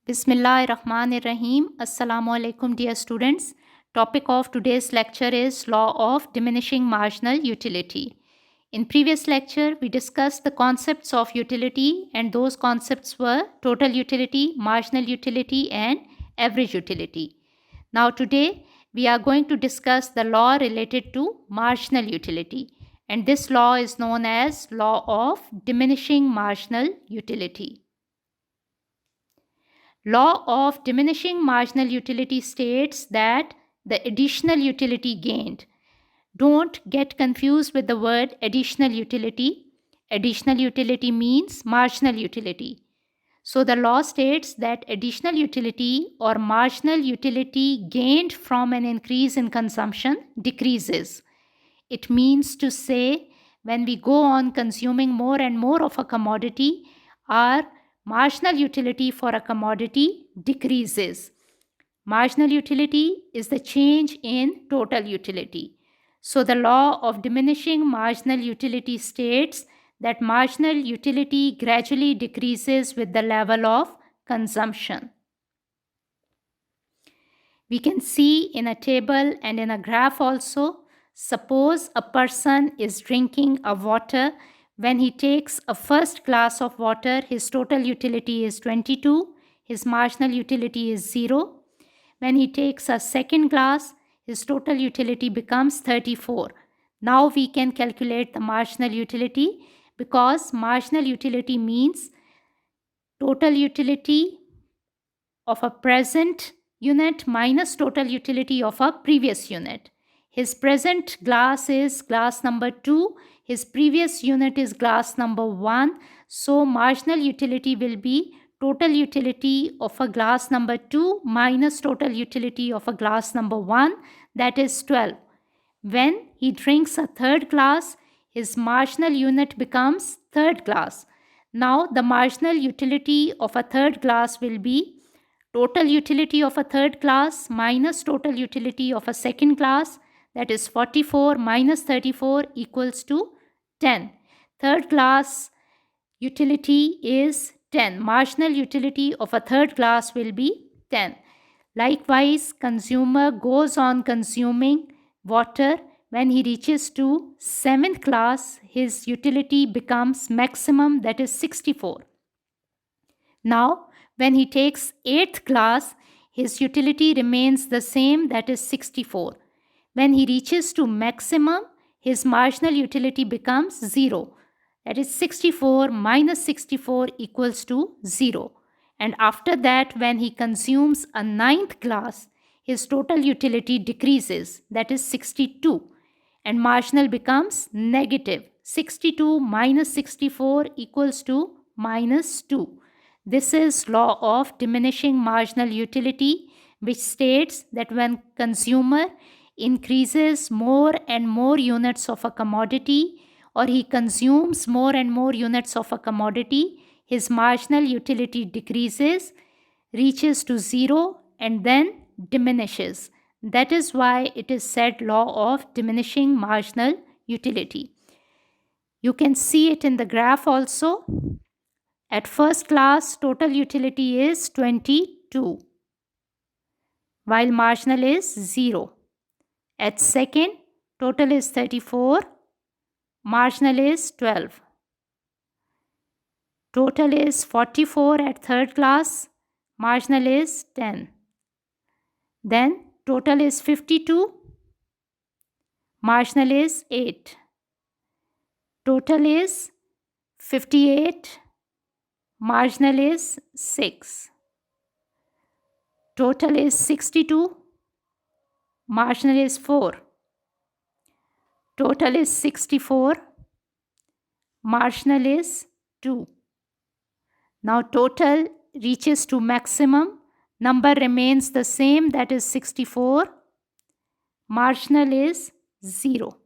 Bismillahirrahmanirrahim. Assalamu alaikum, dear students. Topic of today's lecture is Law of Diminishing Marginal Utility. In previous lecture, we discussed the concepts of utility, and those concepts were total utility, marginal utility, and average utility. Now today, we are going to discuss the law related to marginal utility, and this law is known as Law of Diminishing Marginal Utility. Law of diminishing marginal utility states that the additional utility gained. Don't get confused with the word additional utility. Additional utility means marginal utility. So the law states that additional utility or marginal utility gained from an increase in consumption decreases. It means to say when we go on consuming more and more of a commodity, our marginal utility for a commodity decreases. Marginal utility is the change in total utility. So the law of diminishing marginal utility states that marginal utility gradually decreases with the level of consumption. We can see in a table and in a graph also. Suppose a person is drinking a water. When he takes a first glass of water, his total utility is 22. His marginal utility is 0. When he takes a second glass, his total utility becomes 34. Now we can calculate the marginal utility, because marginal utility means total utility of a present unit minus total utility of a previous unit. His present glass is glass number 2. His previous unit is glass number 1. So marginal utility will be total utility of a glass number 2 minus total utility of a glass number 1, that is 12. When he drinks a third glass, his marginal unit becomes third glass. Now the marginal utility of a third glass will be total utility of a third glass minus total utility of a second glass, that is 44 minus 34 equals to 10. Third glass utility is 10. Marginal utility of a third glass will be 10. Likewise, consumer goes on consuming water. When he reaches to 7th glass, his utility becomes maximum, that is 64. Now, when he takes 8th glass, his utility remains the same, that is 64. When he reaches to maximum, his marginal utility becomes 0. That is 64 minus 64 equals to 0. And after that, when he consumes a 9th glass, his total utility decreases, that is 62. And marginal becomes negative. 62 minus 64 equals to minus 2. This is law of diminishing marginal utility, which states that when consumer increases more and more units of a commodity, or he consumes more and more units of a commodity, his marginal utility decreases, reaches to 0, and then diminishes. That is why it is said law of diminishing marginal utility. You can see it in the graph also. At first class, total utility is 22, while marginal is 0. At second, total is 34, marginal is 12. Total is 44 at third class, marginal is 10. Then total is 52, marginal is 8. Total is 58, marginal is 6. Total is 62, marginal is 4. Total is 64, marginal is 2. Now total reaches to maximum, number remains the same, that is 64, marginal is 0.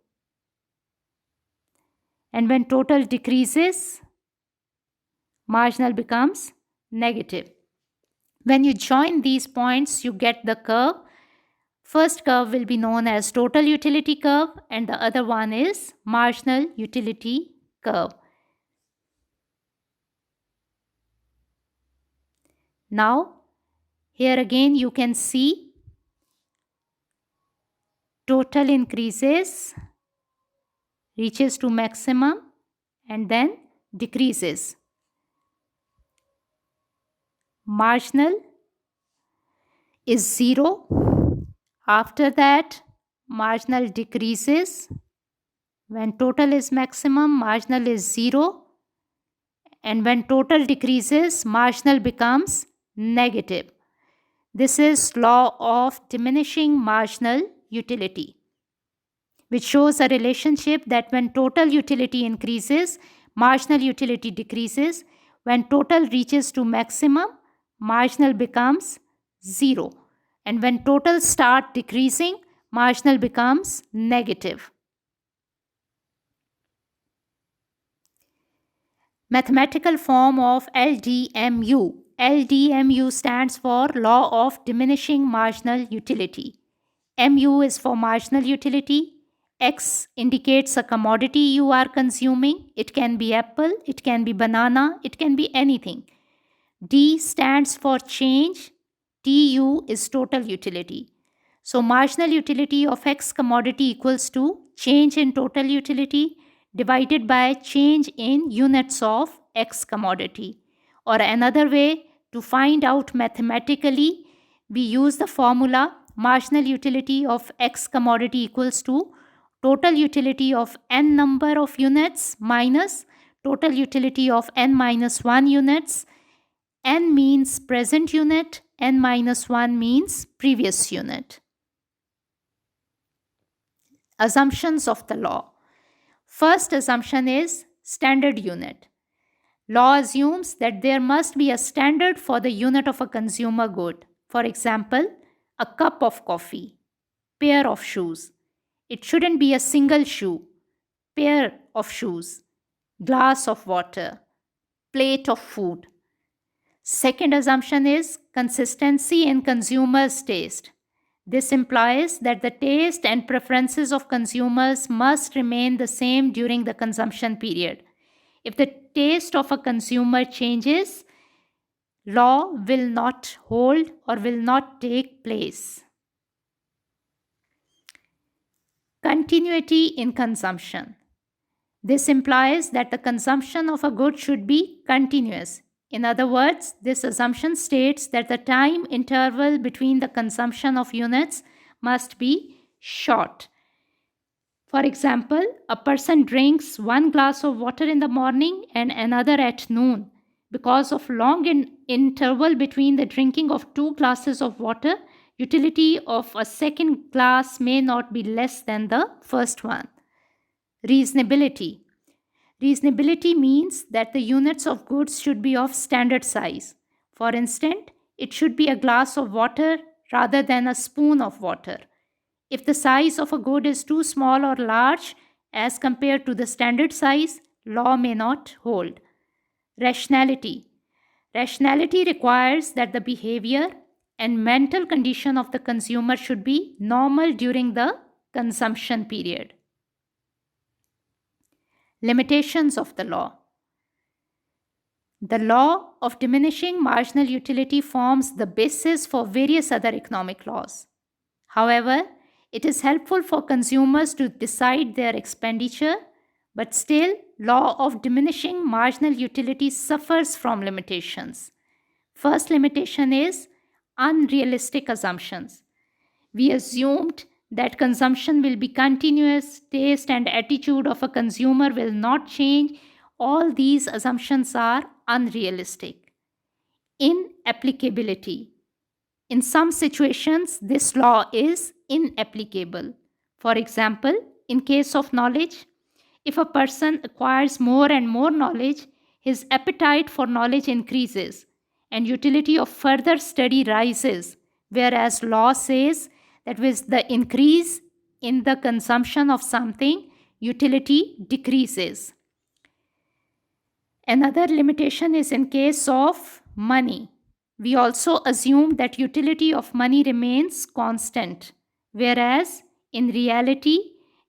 And when total decreases, marginal becomes negative. When you join these points, you get the curve. First curve will be known as total utility curve, and the other one is marginal utility curve. Now, Here again you can see total increases, reaches to maximum and then decreases. Marginal is 0. After that, marginal decreases. When total is maximum, marginal is 0. And when total decreases, marginal becomes negative. This is law of diminishing marginal utility, which shows a relationship that when total utility increases, marginal utility decreases. When total reaches to maximum, marginal becomes 0. And when total start decreasing, marginal becomes negative. Mathematical form of LDMU. LDMU stands for Law of Diminishing Marginal Utility. MU is for marginal utility. X indicates a commodity you are consuming. It can be apple, it can be banana, it can be anything. D stands for change. TU is total utility. So marginal utility of X commodity equals to change in total utility divided by change in units of X commodity. Or another way to find out mathematically, we use the formula marginal utility of X commodity equals to total utility of n number of units minus total utility of n minus 1 units. N means present unit, n minus 1 means previous unit. Assumptions of the law. First assumption is standard unit. Law assumes that there must be a standard for the unit of a consumer good. For example, a cup of coffee, pair of shoes. It shouldn't be a single shoe, pair of shoes, glass of water, plate of food. Second assumption is consistency in consumers' taste. This implies that the taste and preferences of consumers must remain the same during the consumption period. If the taste of a consumer changes, law will not hold or will not take place. Continuity in consumption. This implies that the consumption of a good should be continuous. In other words, this assumption states that the time interval between the consumption of units must be short. For example, a person drinks one glass of water in the morning and another at noon. Because of long interval between the drinking of 2 glasses of water, utility of a second glass may not be less than the first one. Reasonability. Reasonability means that the units of goods should be of standard size. For instance, it should be a glass of water rather than a spoon of water. If the size of a good is too small or large as compared to the standard size, law may not hold. Rationality. Rationality requires that the behavior and mental condition of the consumer should be normal during the consumption period. Limitations of the law. The law of diminishing marginal utility forms the basis for various other economic laws. However, it is helpful for consumers to decide their expenditure, but still, law of diminishing marginal utility suffers from limitations. First limitation is unrealistic assumptions. We assumed that consumption will be continuous, taste and attitude of a consumer will not change. All these assumptions are unrealistic. Inapplicability. In some situations, this law is inapplicable. For example, in case of knowledge, if a person acquires more and more knowledge, his appetite for knowledge increases and utility of further study rises, whereas law says that with the increase in the consumption of something, utility decreases. Another limitation is in case of money. We also assume that utility of money remains constant, whereas in reality,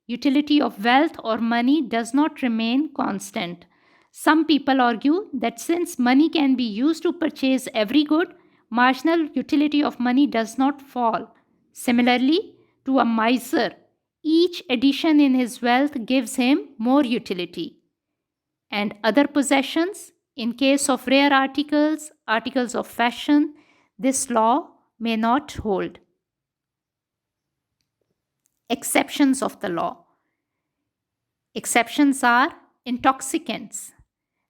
utility of wealth or money does not remain constant. Some people argue that since money can be used to purchase every good, marginal utility of money does not fall. Similarly, to a miser, each addition in his wealth gives him more utility. And other possessions, in case of rare articles, articles of fashion, this law may not hold. Exceptions of the law. Exceptions are intoxicants.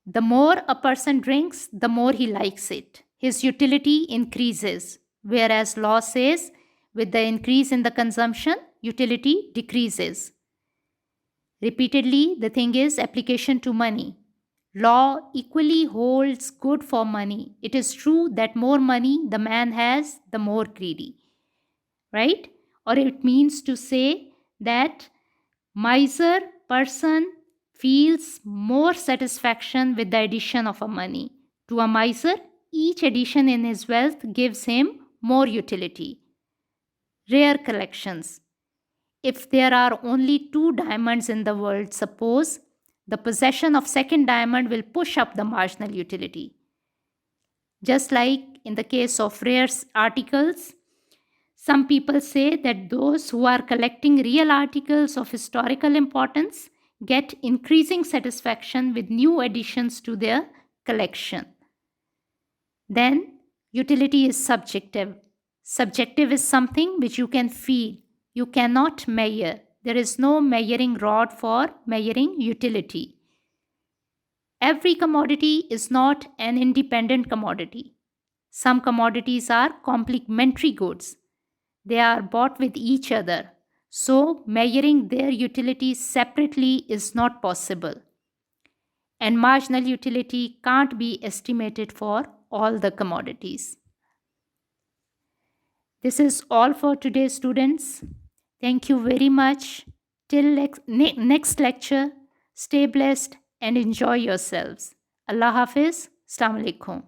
The more a person drinks, the more he likes it. His utility increases, whereas law says with the increase in the consumption, utility decreases. Repeatedly, the thing is application to money. Law equally holds good for money. It is true that more money the man has, the more greedy. Right? Or it means to say that miser person feels more satisfaction with the addition of a money. To a miser, each addition in his wealth gives him more utility. Rare collections. If there are only 2 diamonds in the world, suppose, the possession of second diamond will push up the marginal utility. Just like in the case of rare articles, some people say that those who are collecting real articles of historical importance get increasing satisfaction with new additions to their collection. Then, utility is subjective. Subjective is something which you can feel. You cannot measure. There is no measuring rod for measuring utility. Every commodity is not an independent commodity. Some commodities are complementary goods. They are bought with each other. So, measuring their utility separately is not possible. And marginal utility can't be estimated for all the commodities. This is all for today, students. Thank you very much. Till next lecture, stay blessed and enjoy yourselves. Allah Hafiz. Assalamu alaikum.